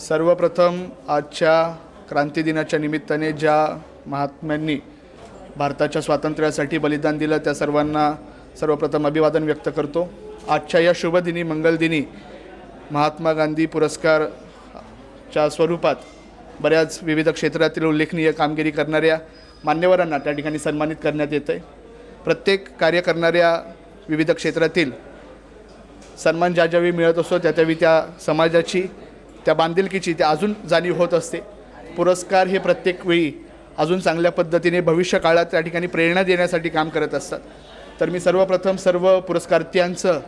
सर्वप्रथम आजच्या क्रांती दिनाच्या निमित्ताने ज्या महात्म्यांनी भारताच्या स्वातंत्र्यासाठी बलिदान दिलं त्या सर्वांना सर्वप्रथम अभिवादन व्यक्त करतो। आजच्या या शुभदिनी मंगलदिनी महात्मा गांधी पुरस्कारच्या स्वरूपात बऱ्याच विविध क्षेत्रातील उल्लेखनीय कामगिरी करणाऱ्या मान्यवरांना त्या ठिकाणी सन्मानित करण्यात येतं आहे। प्रत्येक कार्य करणाऱ्या विविध क्षेत्रातील सन्मान ज्यावेळी मिळत असतो त्यावेळी त्या समाजाची त्या बांधिलकीची त्या अजून जाणीव होत असते। पुरस्कार हे प्रत्येक वेळी अजून चांगल्या पद्धतीने भविष्य काळात त्या ठिकाणी प्रेरणा देण्यासाठी काम करत असतात। तर मी सर्वप्रथम सर्व पुरस्कारार्थ्यांचं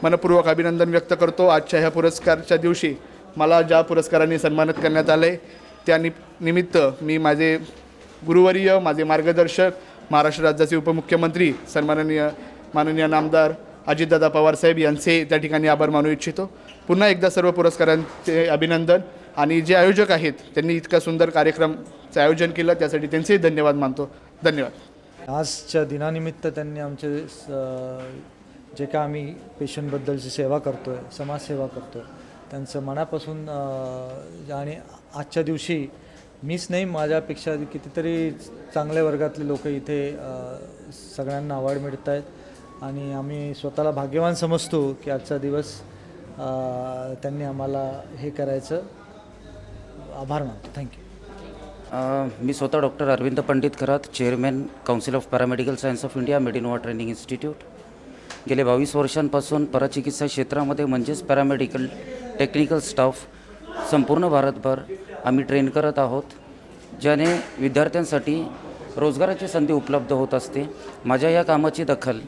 मनपूर्वक अभिनंदन व्यक्त करतो। आजच्या ह्या पुरस्कारच्या दिवशी मला ज्या पुरस्कारांनी सन्मानित करण्यात आले त्या निमित्त मी माझे गुरुवर्य माझे मार्गदर्शक महाराष्ट्र राज्याचे उपमुख्यमंत्री सन्माननीय माननीय नामदार अजितदादा पवार साहेब यांचे त्या ठिकाणी आभार मानू इच्छितो। पुन्हा एकदा सर्व पुरस्कारांचे अभिनंदन आणि जे आयोजक आहेत त्यांनी इतका सुंदर कार्यक्रमचं आयोजन केलं त्यासाठी त्यांचेही धन्यवाद मानतो। धन्यवाद। आजच्या दिनानिमित्त त्यांनी आमचे जे काय आम्ही पेशंटबद्दलची सेवा करतो आहे समाजसेवा करतो आहे त्यांचं मनापासून आणि आजच्या दिवशी मीच नाही माझ्यापेक्षा कितीतरी चांगल्या वर्गातले लोक इथे सगळ्यांना अवॉर्ड मिळत आहेत आणि आम्ही स्वतःला भाग्यवान समजतो की आजचा दिवस त्यांनी आम्हाला हे करायचं आभार मानतो। थँक्यू। मी स्वतः doctor Arvind Pandit Kharat chairman council of paramedical science of India Medinova training institute गेले 22 वर्षांपासून पराचिकित्सा क्षेत्रामध्ये म्हणजेच पॅरामेडिकल टेक्निकल स्टाफ संपूर्ण भारतभर आम्ही ट्रेन करत आहोत, ज्याने विद्यार्थ्यांसाठी रोजगाराची संधी उपलब्ध होत असते। माझ्या या कामाची दखल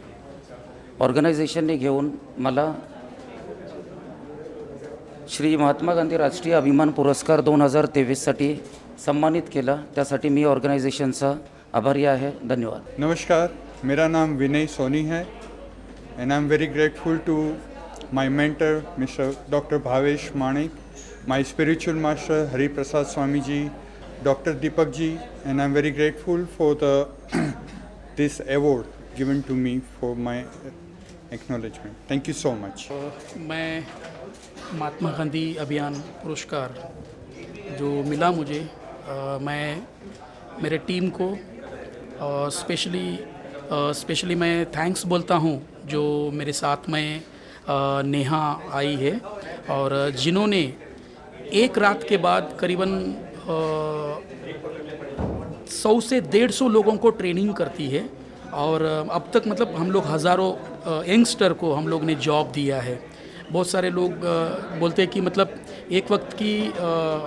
ऑर्गनायझेशनने घेऊन मला श्री महात्मा गांधी राष्ट्रीय अभिमान पुरस्कार 2023साठी सम्मानित केला, त्यासाठी मी ऑर्गनायझेशनचा आभारी आहे। धन्यवाद। नमस्कार, मेरा नाम विनय सोनी है and I am very grateful to my mentor mister doctor Bhavesh Manik, my spiritual master Hari Prasad Swami ji, doctor Deepak ji, and I am very grateful for the this award given to me for my acknowledgement. Thank you so much. मैं महात्मा गांधी अभियान पुरस्कार जो मिला मुझे, मैं मेरे team को specially मैं थैंक्स बोलता हूँ जो मेरे साथ में नेहा आई है और जिन्होंने एक रात के बाद करीबन 100 से 150 लोगों को ट्रेनिंग करती है और अब तक मतलब हम लोग हज़ारों यंगस्टर को हम लोग ने जॉब दिया है। बहुत सारे लोग बोलते हैं कि मतलब एक वक्त की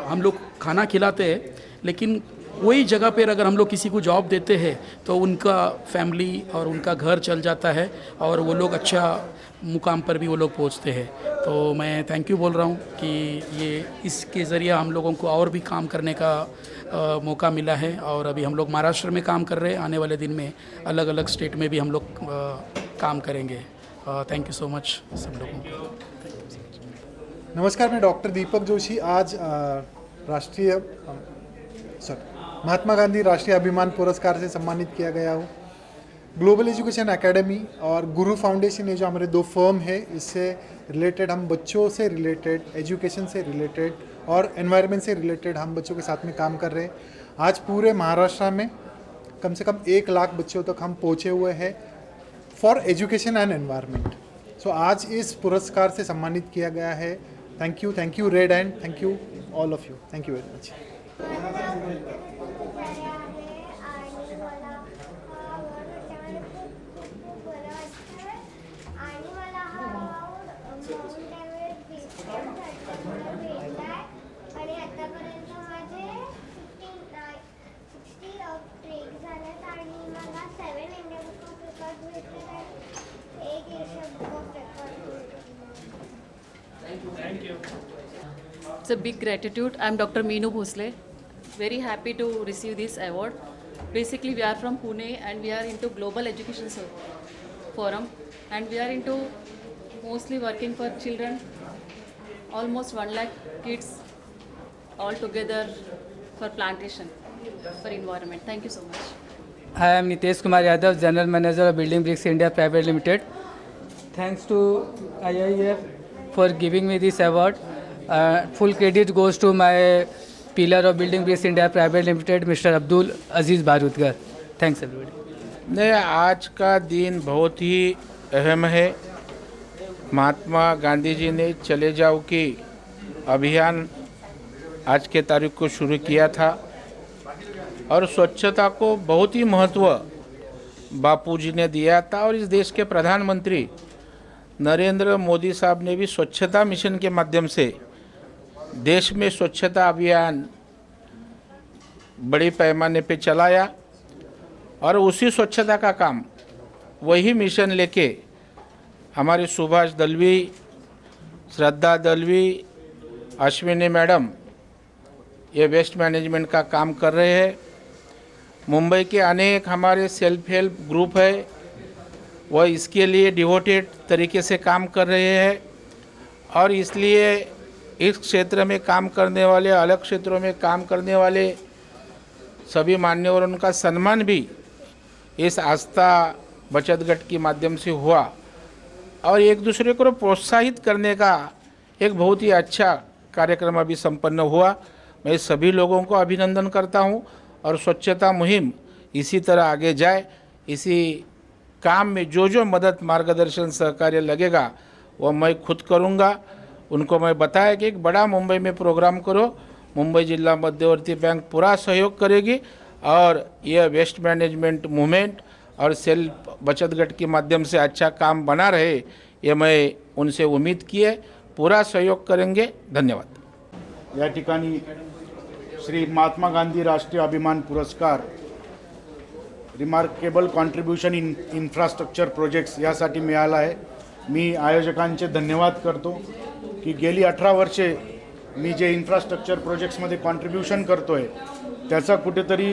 हम लोग खाना खिलाते हैं, लेकिन वही जगह पर अगर हम लोग किसी को जॉब देते हैं तो उनका फैमिली और उनका घर चल जाता है और वो लोग अच्छा मुकाम पर भी वो लोग पहुंचते हैं। तो मैं थैंक यू बोल रहा हूँ कि ये इसके ज़रिए हम लोगों को और भी काम करने का मौका मिला है और अभी हम लोग महाराष्ट्र में काम कर रहे हैं, आने वाले दिन में अलग अलग स्टेट में भी हम लोग काम करेंगे। थैंक यू सो मच सब लोगों को। नमस्कार, मैं डॉक्टर दीपक जोशी आज महात्मा गांधी राष्ट्रीय अभिमान पुरस्कार से सम्मानित किया गया हूँ। ग्लोबल एजुकेशन एकेडमी और गुरु फाउंडेशन, ये जो हमारे दो फर्म है, इससे रिलेटेड हम बच्चों से रिलेटेड, एजुकेशन से रिलेटेड और एनवायरनमेंट से रिलेटेड हम बच्चों के साथ में काम कर रहे हैं। आज पूरे महाराष्ट्र में कम से कम 1 लाख बच्चों तक हम पहुँचे हुए हैं फॉर एजुकेशन एंड एनवायरनमेंट। सो आज इस पुरस्कार से सम्मानित किया गया है। Thank you read and thank you all of you. Thank you very much. It's a big gratitude. I'm Dr. Meenu Bhosle. Very happy to receive this award. Basically, we are from Pune and we are into Global Education Forum and we are into mostly working for children, almost 1 lakh kids all together for plantation, for environment. Thank you so much. I am Nitesh Kumar Yadav, General Manager of Building Bricks India Private Limited. Thanks to IIF for giving me this award. Full credit goes to my pillar of Building Bricks India Private Limited, Mr. Abdul Aziz Barudgar. Thanks everybody. नहीं, आज का दिन बहुत ही अहम है। महात्मा गांधी जी ने चले जाओ की अभियान आज के तारीख को शुरू किया था और स्वच्छता को बहुत ही महत्व बापूजी ने दिया था और इस देश के प्रधानमंत्री नरेंद्र मोदी साहब ने भी स्वच्छता मिशन के माध्यम से देश में स्वच्छता अभियान बड़े पैमाने पे चलाया और उसी स्वच्छता का काम वही मिशन लेके हमारे सुभाष दलवी, श्रद्धा दलवी, अश्विनी मैडम ये वेस्ट मैनेजमेंट का काम कर रहे हैं। मुंबई के अनेक हमारे सेल्फ हेल्प ग्रुप है, वह इसके लिए डिवोटेड तरीके से काम कर रहे हैं और इसलिए इस क्षेत्र में काम करने वाले, अलग क्षेत्रों में काम करने वाले सभी मान्यवरों का सम्मान भी इस आस्था बचत गट के माध्यम से हुआ और एक दूसरे को प्रोत्साहित करने का एक बहुत ही अच्छा कार्यक्रम अभी संपन्न हुआ। मैं सभी लोगों को अभिनंदन करता हूं और स्वच्छता मुहिम इसी तरह आगे जाए। इसी काम में जो जो मदद, मार्गदर्शन, सहकार्य लगेगा वह मैं खुद करूंगा। उनको मैं बताया कि एक बड़ा मुंबई में प्रोग्राम करो, मुंबई जिला मध्यवर्ती बैंक पूरा सहयोग करेगी और यह वेस्ट मैनेजमेंट मूवमेंट और सेल्फ बचत गट के माध्यम से अच्छा काम बना रहे, ये मैं उनसे उम्मीद किए पूरा सहयोग करेंगे। धन्यवाद। या ठिकाणी श्री महात्मा गांधी राष्ट्रीय अभिमान पुरस्कार रिमार्केबल कॉन्ट्रीब्युशन इन इन्फ्रास्ट्रक्चर प्रोजेक्ट्स यासाठी मिळाला आहे। मी आयोजकांचे धन्यवाद करतो की गेली 18 वर्षे मी जे इन्फ्रास्ट्रक्चर प्रोजेक्ट्समध्ये कॉन्ट्रीब्युशन करतो आहे त्याचा कुठेतरी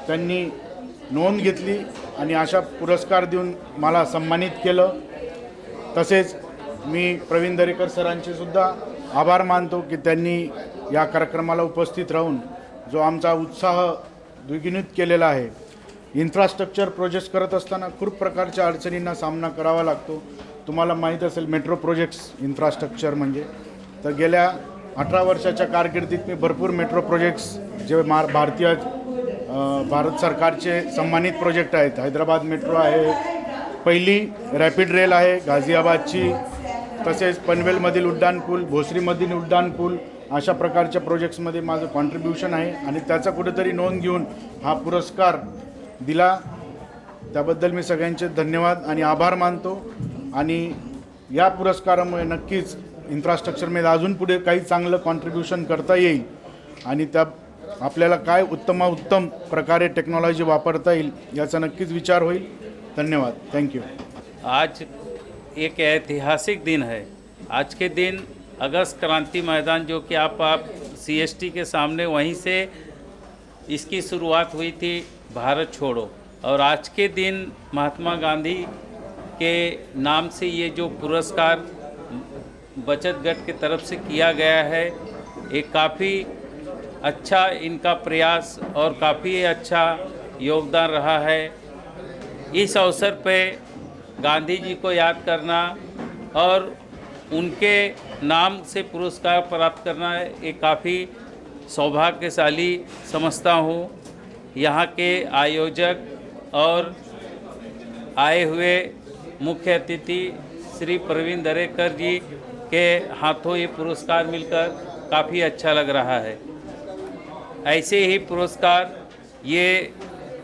त्यांनी नोंद घेतली आणि अशा पुरस्कार देऊन मला सन्मानित केलं। तसेच मी प्रवीण दरेकर सरांचे सुद्धा आभार मानतो की त्यांनी या कार्यक्रमाला उपस्थित राहून जो आमचा उत्साह द्विगुणित केलेला आहे। इन्फ्रास्ट्रक्चर प्रोजेक्ट्स करत असताना खूप प्रकारच्या अडचणींना सामना करावा लागतो। तुम्हाला माहीत असेल मेट्रो प्रोजेक्ट्स इन्फ्रास्ट्रक्चर म्हणजे, तर गेल्या 18 वर्षाच्या कारकिर्दीत मी भरपूर मेट्रो प्रोजेक्ट्स जे भारत सरकारचे सन्मानित प्रोजेक्ट आहेत। हैदराबाद मेट्रो आहे, पहिली रॅपिड रेल आहे गाझियाबादची, तसेच पनवेलमधील उड्डाणपूल, भोसरीमधील उड्डाणपूल, अशा प्रकारच्या प्रोजेक्ट्समध्ये माझं कॉन्ट्रीब्युशन आहे आणि त्याचा कुठेतरी नोंद घेऊन हा पुरस्कार दिला। त्याबद्दल मी सगळ्यांचे धन्यवाद आणि आभार मानतो आणि या पुरस्कारामुळे नक्कीच इन्फ्रास्ट्रक्चरमध्ये अजून पुढे काही चांगलं कॉन्ट्रीब्युशन करता येईल आणि त्या आपल्याला काय उत्तम प्रकारे टेक्नॉलॉजी वापरता येईल याचा नक्कीच विचार होईल। धन्यवाद। थँक्यू। आज एक ऐतिहासिक दिन है। आज के दिन अगस्त क्रांति मैदान जो कि आप CST के सामने, वहीं से इसकी शुरुआत हुई थी भारत छोड़ो, और आज के दिन महात्मा गांधी के नाम से ये जो पुरस्कार बचत गट की तरफ से किया गया है, एक काफ़ी अच्छा इनका प्रयास और काफ़ी अच्छा योगदान रहा है। इस अवसर पे गांधी जी को याद करना और उनके नाम से पुरस्कार प्राप्त करना एक काफ़ी सौभाग्यशाली समझता हूँ। यहाँ के आयोजक और आए हुए मुख्य अतिथि श्री प्रवीण दरेकर जी के हाथों ये पुरस्कार मिलकर काफ़ी अच्छा लग रहा है। ऐसे ही पुरस्कार ये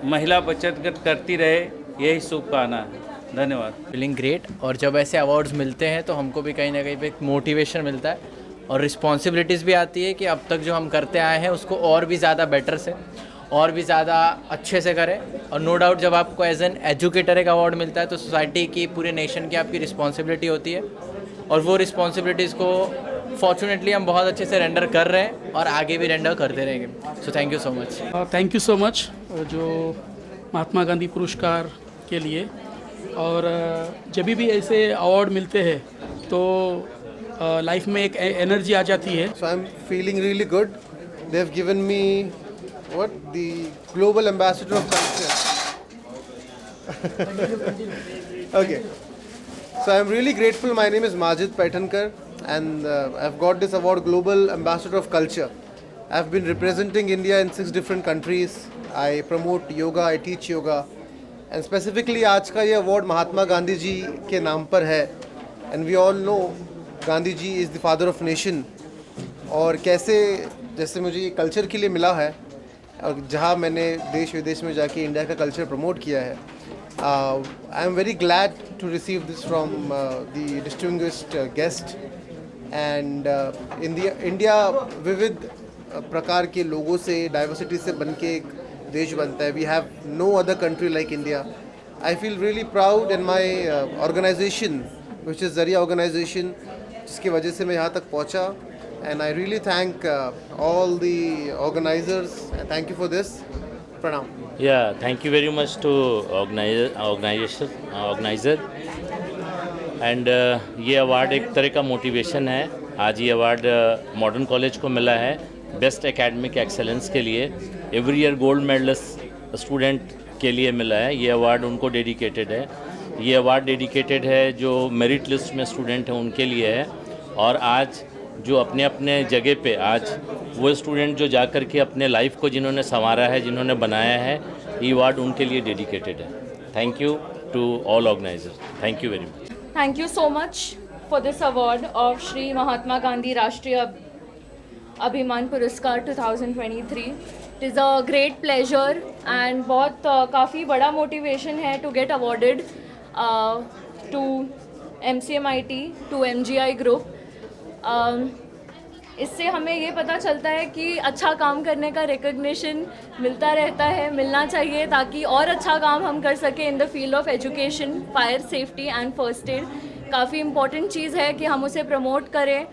महिला बचत गट करती रहे, यही शुभकामना है। धन्यवाद। फीलिंग ग्रेट, और जब ऐसे अवार्ड्स मिलते हैं तो हमको भी कहीं ना कहीं पे एक मोटिवेशन मिलता है और रिस्पॉन्सिबिलिटीज़ भी आती है कि अब तक जो हम करते आए हैं उसको और भी ज़्यादा बेटर से और भी ज़्यादा अच्छे से करें। और नो डाउट जब आपको एज एन एजुकेटर एक अवार्ड मिलता है तो सोसाइटी की, पूरे नेशन की आपकी रिस्पॉन्सिबिलिटी होती है और वो रिस्पॉन्सिबिलिटीज़ को फॉर्चुनेटली हम बहुत अच्छे से रेंडर कर रहे हैं और आगे भी रेंडर करते रहेंगे। सो thank you so much. Thank you so much जो महात्मा गांधी पुरस्कार के लिए। और जब भी ऐसे अवार्ड मिलते हैं तो लाइफ में एक एनर्जी आ जाती है। So I'm feeling really good. They have given me the global ambassador of culture. Okay. So I'm really grateful. My name is Majid Paithankar. and I've got this award, Global Ambassador of Culture. I've been representing India in 6 different countries. I promote yoga, I teach yoga, and specifically आज का ये award Mahatma Gandhi ji के नाम पर है. And we all know Gandhi ji is the father of nation. और कैसे जैसे मुझे ये कल्चर के लिए मिला है और जहाँ मैंने देश विदेश में जाके इंडिया का कल्चर प्रमोट किया है, I am very glad to receive this from the distinguished guest. And India विविध प्रकार के लोगों से, डाइवर्सिटी से बन के एक देश बनता है. We have no other country like India. I feel really proud in my organisation which is Zariya organisation, जिसकी वजह से मैं यहाँ तक पहुँचा. And I really thank all the organizers. Thank you for this. Pranam. Yeah, thank you very much to organizer. And ये award एक तरह का मोटिवेशन है. आज ये अवार्ड मॉडर्न कॉलेज को मिला है बेस्ट एकेडमिक एक्सेलेंस के लिए. Every year gold medallist student के लिए मिला है. ये अवार्ड उनको डेडिकेटेड है. ये अवार्ड डेडिकेटेड है जो मेरिट लिस्ट में स्टूडेंट हैं उनके लिए है. और आज जो अपने अपने जगह पे आज वो स्टूडेंट जो जाकर के अपने लाइफ को जिन्होंने संवारा है, जिन्होंने बनाया है, ये अवार्ड उनके लिए डेडिकेटेड है. Thank you to all organisers. Thank you very much. Thank you so much for this award of Shri Mahatma Gandhi Rashtriya Abhiman Puraskar 2023. It is a great pleasure and बहुत काफ़ी बड़ा motivation है to get awarded to MCMIT, to MGI Group. इससे हमें ये पता चलता है कि अच्छा काम करने का रिकग्निशन मिलता रहता है, मिलना चाहिए, ताकि और अच्छा काम हम कर सकें in the field of education, fire safety and first aid. काफ़ी इम्पॉर्टेंट चीज़ है कि हम उसे प्रमोट करें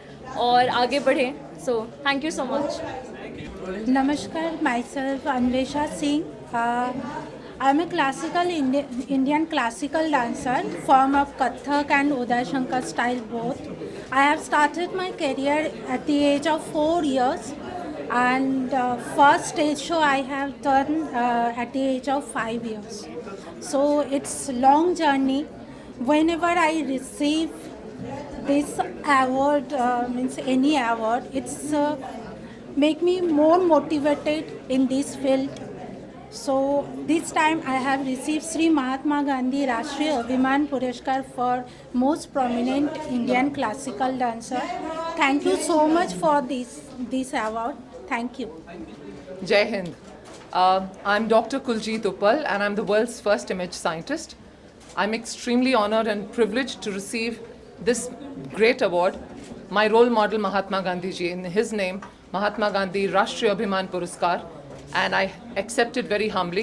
और आगे बढ़ें. So thank you so much. नमस्कार, myself Anvesha Singh. I am a classical Indian classical dancer, form of Kathak and Uday Shankar style both. I have started my career at the age of 4 years, and first stage show I have done at the age of 5 years. So it's long journey. Whenever I receive this award, means any award, it's make me more motivated in this field. So this time I have received Sri Mahatma Gandhi Rashtriya Abhiman Puraskar for most prominent Indian classical dancer. Thank you so much for this award. Thank you. Jai Hind. I'm Dr. Kuljeet Uppal and I'm the world's first image scientist. I'm extremely honored and privileged to receive this great award. My role model Mahatma Gandhi ji, in his name Mahatma Gandhi Rashtriya Abhiman Puraskar, and I accept it very humbly.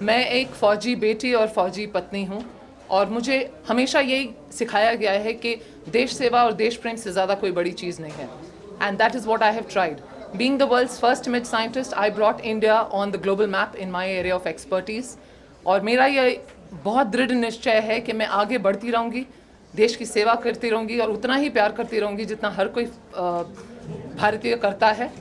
मैं एक फ़ौजी बेटी और फ़ौजी पत्नी हूँ और मुझे हमेशा यही सिखाया गया है कि देश सेवा और देश प्रेम से ज़्यादा कोई बड़ी चीज़ नहीं है. And that is what I have tried. Being the world's first image scientist, I brought India on the global map in my area of expertise. और मेरा ये बहुत दृढ़ निश्चय है कि मैं आगे बढ़ती रहूँगी, देश की सेवा करती रहूँगी और उतना ही प्यार करती रहूँगी जितना हर कोई भारतीय करता है.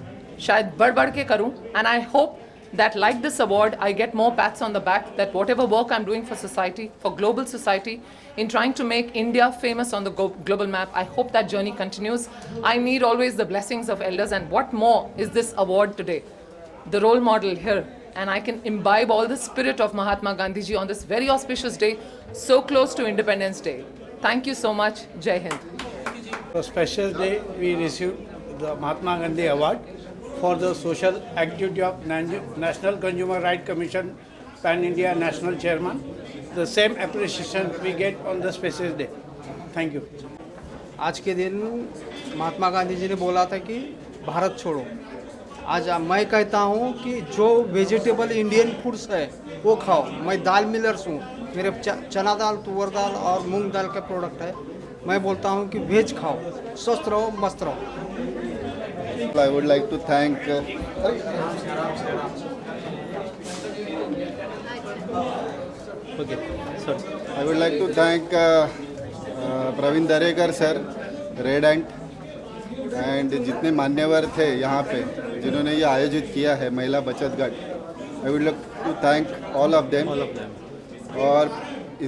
शायद बढ़ के करूँ. And I hope that like this award I get more pats on the back, that whatever work I'm doing for society, for global society, in trying to make India famous on the global map, I hope that journey continues. I need always the blessings of elders, and what more is this award today? The role model here, and I can imbibe all the spirit of Mahatma Gandhi ji on this very auspicious day, so close to Independence Day. Thank you so much. Jai Hind. A special day we received the Mahatma Gandhi Award for the social activity of National Consumer Right Commission Pan India National Chairman. The same appreciation we get on the special day. Thank you. आज के दिन महात्मा गांधी जी ने बोला था कि भारत छोड़ो. आज मैं कहता हूँ कि जो वेजिटेबल इंडियन फूड्स है वो खाओ. मैं दाल मिलर्स हूँ, मेरे चना दाल, तुअर दाल और मूंग दाल का प्रोडक्ट है. मैं बोलता हूँ कि वेज खाओ, स्वस्थ रहो, मस्त रहो. I would like to thank I would like to thank Praveen Darekar sir, रेड एंड जितने मान्यवर थे यहाँ पे जिन्होंने ये आयोजित किया है महिला बचत गट. I would like to thank all of them. और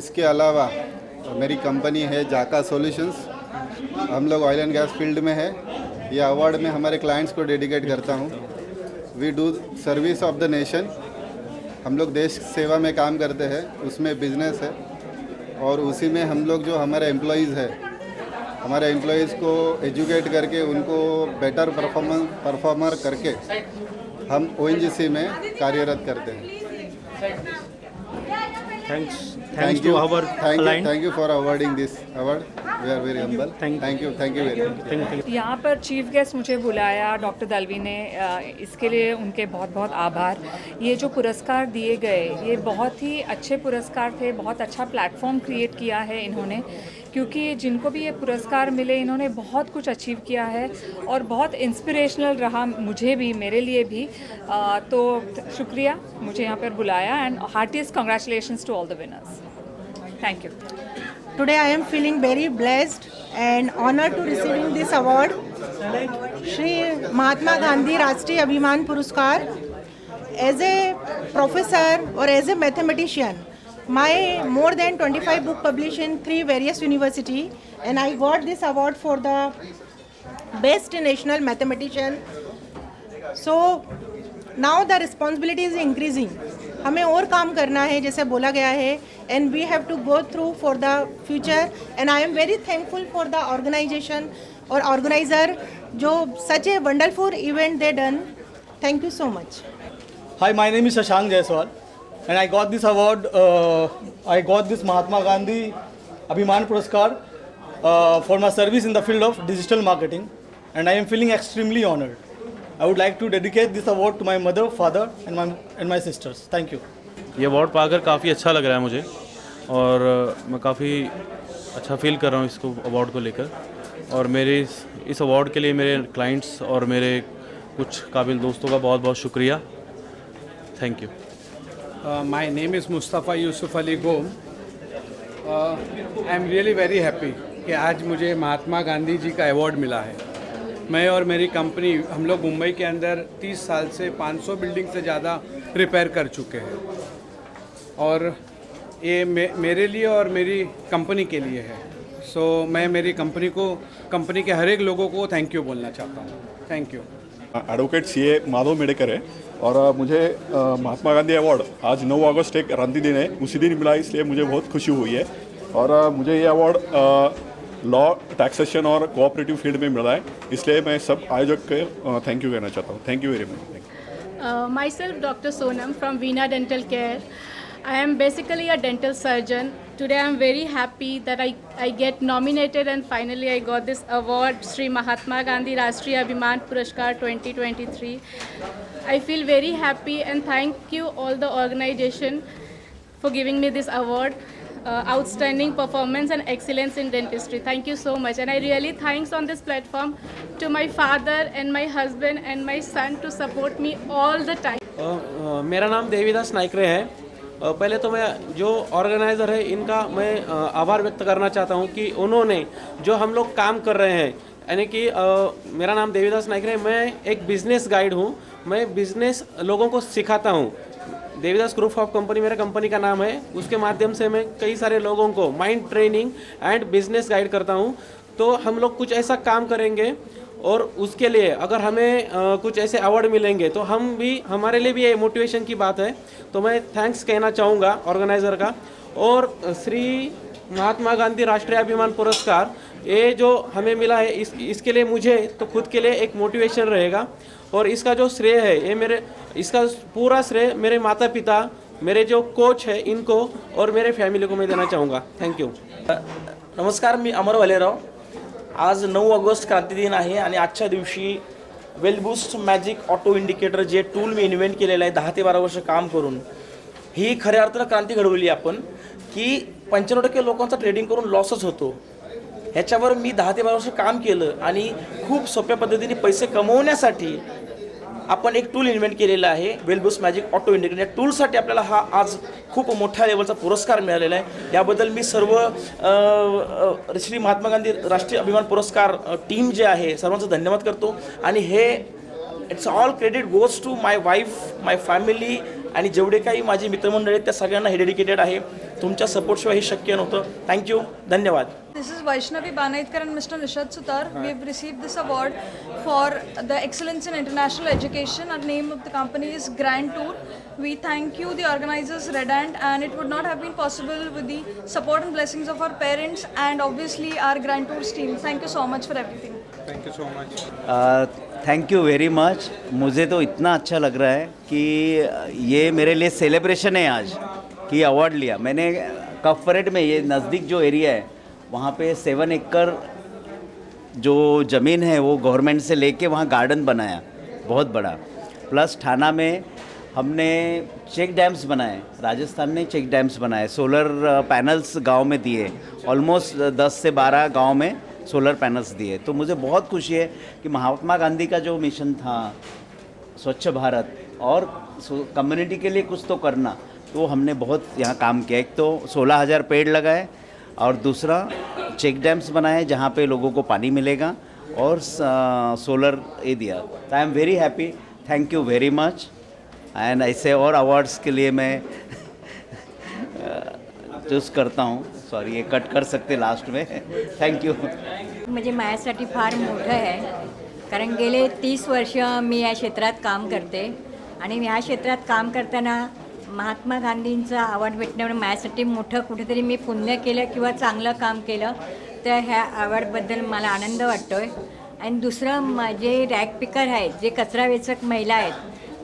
इसके अलावा मेरी कंपनी है जाका सॉल्यूशंस, हम लोग ऑयल एंड गैस फील्ड में है। ये अवार्ड मैं हमारे क्लाइंट्स को डेडिकेट करता हूँ। We do service of the nation. हम लोग देश सेवा में काम करते हैं, उसमें बिजनेस है और उसी में हम लोग जो हमारे एम्प्लॉयज़ है, हमारे एम्प्लॉयज़ को एजुकेट करके उनको बेटर परफॉर्मर करके हम ONGC में कार्यरत करते हैं। Thanks to our client. Thank you for awarding this award. We are very humble. Thank you very much. यहाँ पर चीफ गेस्ट मुझे बुलाया डॉक्टर दलवी ने, इसके लिए उनके बहुत बहुत आभार। ये जो पुरस्कार दिए गए ये बहुत ही अच्छे पुरस्कार थे, बहुत अच्छा प्लेटफॉर्म क्रिएट किया है इन्होंने, क्योंकि जिनको भी ये पुरस्कार मिले इन्होंने बहुत कुछ अचीव किया है और बहुत इंस्पिरेशनल रहा मुझे भी, मेरे लिए भी। तो शुक्रिया मुझे यहाँ पर बुलाया and heartiest congratulations to all the winners. Thank you. Today I am feeling very blessed and honored to receiving this award, Shri Mahatma Gandhi Rashtriya Abhiman Puraskar. As a professor or as a mathematician, my more than 25 book published in 3 various university, and I got this award for the best national mathematician. So now the responsibility is increasing. हमें और काम करना है जैसे बोला गया है, and we have to go through for the future, and I am very thankful for the organisation और ऑर्गेनाइजर जो such a wonderful event they done. Thank you so much. Hi, my name is Shashank Jaiswal and I got this award, I got this Mahatma Gandhi Abhiman Puraskar for my service in the field of digital marketing, and I am feeling extremely honored. I would like to dedicate this award to my mother, father and my sisters. Thank you. ये award पाकर काफ़ी अच्छा लग रहा है मुझे और मैं काफ़ी अच्छा फील कर रहा हूँ इसको अवार्ड को लेकर, और मेरे इस अवार्ड के लिए मेरे क्लाइंट्स और मेरे कुछ काबिल दोस्तों का बहुत बहुत शुक्रिया। Thank you. My name is Mustafa Yusuf Ali Gom. I am really very happy कि आज मुझे महात्मा गांधी जी का अवार्ड मिला है। मैं और मेरी कंपनी हम लोग मुंबई के अंदर 30 साल से 500 बिल्डिंग से ज़्यादा रिपेयर कर चुके हैं, और ये मेरे लिए और मेरी कंपनी के लिए है। सो मैं मेरी कंपनी के हर एक लोगों को थैंक यू बोलना चाहता हूँ। Thank you. Advocate CA Madhav Medekar है और मुझे महात्मा गांधी अवार्ड आज 9 अगस्त एक क्रांति दिन है, उसी दिन मिला, इसलिए मुझे बहुत खुशी हुई है। और मुझे ये अवार्ड लॉ, टैक्सेशन और कोऑपरेटिव फील्ड में मिला है, इसलिए मैं सब आयोजक को थैंक यू कहना चाहता हूँ। Thank you very much. Myself Dr. Sonam from Veena Dental Care. I am basically a dental surgeon. Today I am very happy that I get nominated and finally I got this award, Shri Mahatma Gandhi Rashtriya Abhiman Puraskar 2023. I feel very happy and thank you all the organization for giving me this award. Outstanding performance and excellence in dentistry. Thank you so much, and I really thanks on this platform to my father and my husband and my son to support me all the time. मेरा नाम देवीदास नाइकरे है। पहले तो मैं जो organiser है इनका मैं आभार व्यक्त करना चाहता हूँ कि उन्होंने जो हम लोग काम कर रहे हैं, यानी कि मेरा नाम देवीदास नाइकरे, मैं एक बिज़नेस गाइड हूँ, मैं बिज़नेस लोगों को सिखाता हूँ। देवीदास ग्रुप ऑफ कंपनी मेरा कंपनी का नाम है, उसके माध्यम से मैं कई सारे लोगों को mind training and business guide करता हूं। तो हम लोग कुछ ऐसा काम करेंगे और उसके लिए अगर हमें कुछ ऐसे अवार्ड मिलेंगे तो हमारे लिए भी ये मोटिवेशन की बात है। तो मैं थैंक्स कहना चाहूँगा ऑर्गेनाइज़र का। और श्री महात्मा गांधी राष्ट्रीय अभिमान पुरस्कार ये जो हमें मिला है इसके लिए मुझे तो खुद के लिए एक मोटिवेशन रहेगा, और इसका जो श्रेय है इसका पूरा श्रेय मेरे माता पिता, मेरे जो कोच है इनको और मेरे फॅमिली को मैं देना चाहूँगा। Thank you. नमस्कार, मी अमर वालेराव। आज 9 ऑगस्ट क्रांती दिन आहे आणि आजच्या दिवशी वेलबूस्ट मॅजिक ऑटो इंडिकेटर जे टूल मी इन्व्हेंट केलेलं आहे 10 ते 12 वर्ष काम करून, ही खऱ्या अर्थानं क्रांती घडवली आपण की 95% लोकांचा ट्रेडिंग करून लॉसच होतो। ह्याच्यावर मी 10 ते 12 वर्ष काम केलं आणि खूप सोप्या पद्धतीने पैसे कमवण्यासाठी आपण एक टूल इन्व्हेंट केलेला आहे, वेलबूस्ट मॅजिक ऑटो इंडिकेटर। या टूलसाठी आपल्याला हा आज खूप मोठ्या लेवलचा पुरस्कार मिळालेला आहे। याबद्दल मी सर्व श्री महात्मा गांधी राष्ट्रीय अभिमान पुरस्कार टीम जे आहे सर्वांचा धन्यवाद करतो, आणि हे it's all credit goes to my wife, my family, आणि जेवढे काही माझे मित्रमंडळी आहेत त्या सगळ्यांना हे डेडिकेटेड आहे। तुमच्या सपोर्टशिवाय हे शक्य नव्हतं. थँक्यू, धन्यवाद. This is Vaishnavi Banaidkar and Mr. Nishad Sutar. We have received this award for the excellence in international education. Our name of the company is Grand Tour. We thank you, the organizers, Red Ant, and it would not have been possible with the support and blessings of our parents and obviously our Grand Tours team. Thank you so much for everything. Thank you so much. Thank you very much. मुझे तो इतना अच्छा लग रहा है कि ये मेरे लिए सेलिब्रेशन है आज कि अवार्ड लिया मैंने. कफ परेड में ये नज़दीक जो एरिया है वहाँ पे 7 एकड़ जो ज़मीन है वो गवर्नमेंट से लेके वहाँ गार्डन बनाया बहुत बड़ा. प्लस ठाणा में हमने चेक डैम्स बनाए, राजस्थान में चेक डैम्स बनाए, सोलर पैनल्स गांव में दिए, ऑलमोस्ट 10 से 12 गांव में सोलर पैनल्स दिए. तो मुझे बहुत खुशी है कि महात्मा गांधी का जो मिशन था स्वच्छ भारत और कम्युनिटी के लिए कुछ तो करना, तो हमने बहुत यहाँ काम किया. एक तो 16,000 पेड़ लगाए और दूसरा चेक डैम्स बनाए जहाँ पे लोगों को पानी मिलेगा और सोलर ये दिया. तो आई am very happy. Thank you very much. And ऐसे और अवार्ड्स के लिए मैं चूज करता हूँ. सॉरी, ये कट कर सकते लास्ट में. Thank you. म्हणजे माझ्यासाठी फार मोठं आहे, कारण गेले 30 वर्ष मी या क्षेत्रात काम करते आणि ह्या क्षेत्रात काम करताना महात्मा गांधींचा अवॉर्ड भेटण्यामुळे माझ्यासाठी मोठं कुठेतरी मी पुण्य केलं किंवा चांगलं काम केलं, तर ह्या अवॉर्डबद्दल मला आनंद वाटतो आहे. आणि दुसरं जे रॅग पिकर आहेत, जे कचरा वेचक महिला आहेत,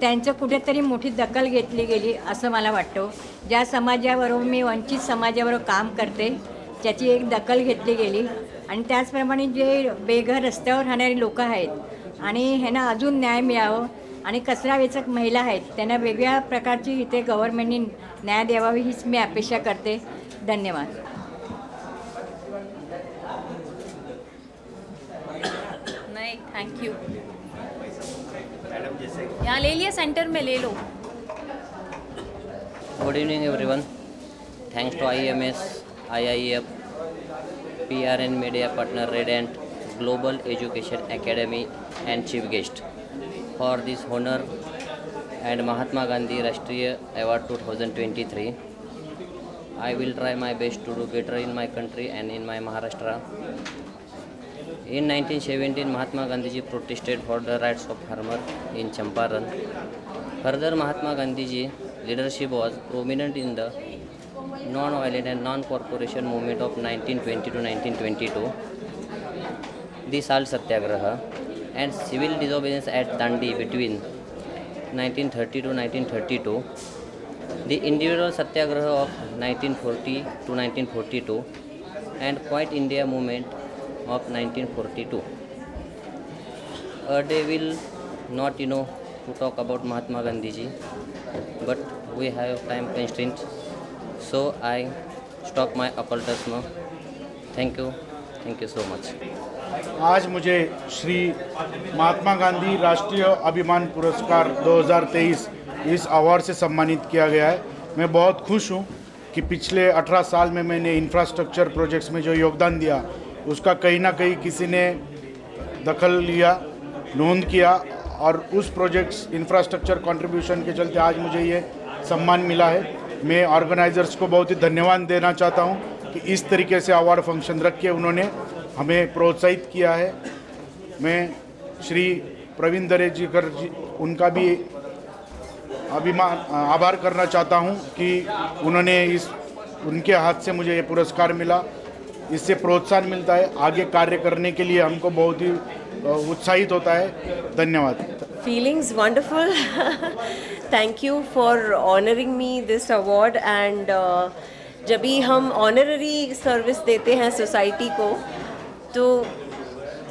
त्यांचं कुठेतरी मोठी दखल घेतली गेली असं मला वाटतं. ज्या समाजाबरोबर मी वंचित समाजाबरोबर काम करते त्याची एक दखल घेतली गेली. आणि त्याचप्रमाणे जे बेघर रस्त्यावर राहणारी लोकं आहेत आणि ह्यांना अजून न्याय मिळावं आणि कचरा वेचक महिला आहेत त्यांना वेगळ्या प्रकारची इथे गव्हर्नमेंटने न्याय द्यावावी हीच मी अपेक्षा करते. धन्यवाद. नहीं, थैंक यू. यहाँ ले लिया, सेंटर में ले लो. Good evening everyone. Thanks to IMS, IIF, PRN Media Partner Red Ant, Global Education Academy and Chief Guest for this honor and Mahatma Gandhi Rashtriya Award 2023. I will try my best to do better in my country and in my Maharashtra. In 1917, Mahatma Gandhi protested for the rights of farmer in Champaran. Further, Mahatma Gandhi's leadership was prominent in the non-violent and non-corporation movement of 1920 to 1922, the Salt Satyagraha, and civil disobedience at Dandi between 1930 to 1932, the individual Satyagraha of 1940 to 1942, and Quiet India movement of 1942. A day will not, to talk about Mahatma Gandhi ji, but we have time constraints, so I stop my occultism. Thank you so much. आज मुझे श्री महात्मा गांधी राष्ट्रीय अभिमान पुरस्कार 2023 इस award से सम्मानित किया गया है. मैं बहुत खुश हूँ कि पिछले 18 साल में मैंने इंफ्रास्ट्रक्चर प्रोजेक्ट्स में जो योगदान दिया उसका कहीं ना कहीं किसी ने दखल लिया, नोंद किया और उस प्रोजेक्ट्स इंफ्रास्ट्रक्चर कंट्रीब्यूशन के चलते आज मुझे ये सम्मान मिला है. मैं ऑर्गेनाइजर्स को बहुत ही धन्यवाद देना चाहता हूँ कि इस तरीके से अवार्ड फंक्शन रख के उन्होंने हमें प्रोत्साहित किया है. मैं श्री प्रवीण दरेकर जी उनका भी आभार करना चाहता हूँ कि उन्होंने उनके हाथ से मुझे ये पुरस्कार मिला. इससे प्रोत्साहन मिलता है, आगे कार्य करने के लिए हमको बहुत ही उत्साहित होता है. धन्यवाद. Feelings wonderful. Thank you for honoring me this award and जब भी हम ऑनररी सर्विस देते हैं सोसाइटी को तो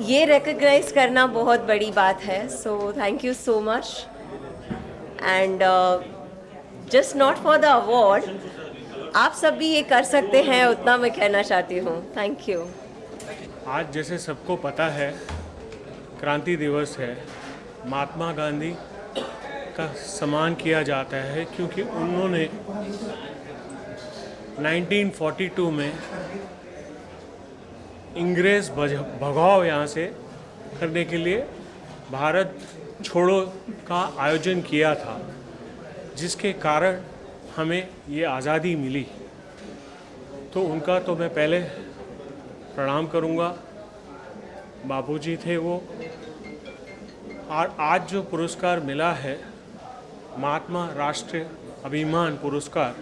ये रिकग्नाइज करना बहुत बड़ी बात है. सो thank you so much and just not for the award, आप सब भी ये कर सकते हैं उतना मैं कहना चाहती हूँ. Thank you. आज जैसे सबको पता है क्रांति दिवस है, महात्मा गांधी का सम्मान किया जाता है क्योंकि उन्होंने 1942 में इंग्रेज़ भगाओ यहाँ से करने के लिए भारत छोड़ो का आयोजन किया था, जिसके कारण हमें ये आज़ादी मिली. तो उनका तो मैं पहले प्रणाम करूंगा। बापूजी थे वो। और आज जो पुरस्कार मिला है महात्मा राष्ट्रीय अभिमान पुरस्कार,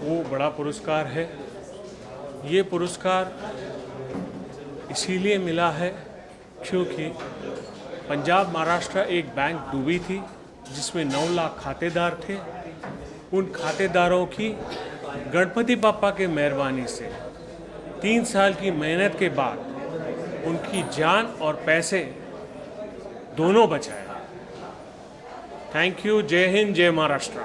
वो बड़ा पुरस्कार है। ये पुरस्कार इसीलिए मिला है क्योंकि पंजाब महाराष्ट्र एक बैंक डूबी थी जिसमें 9 लाख खातेदार थे। उन खातेदारों की गणपति पापा के मेहरबानी से 3 साल की मेहनत के बाद उनकी जान और पैसे दोनों बचाए। Thank you. जय हिंद, जय महाराष्ट्र।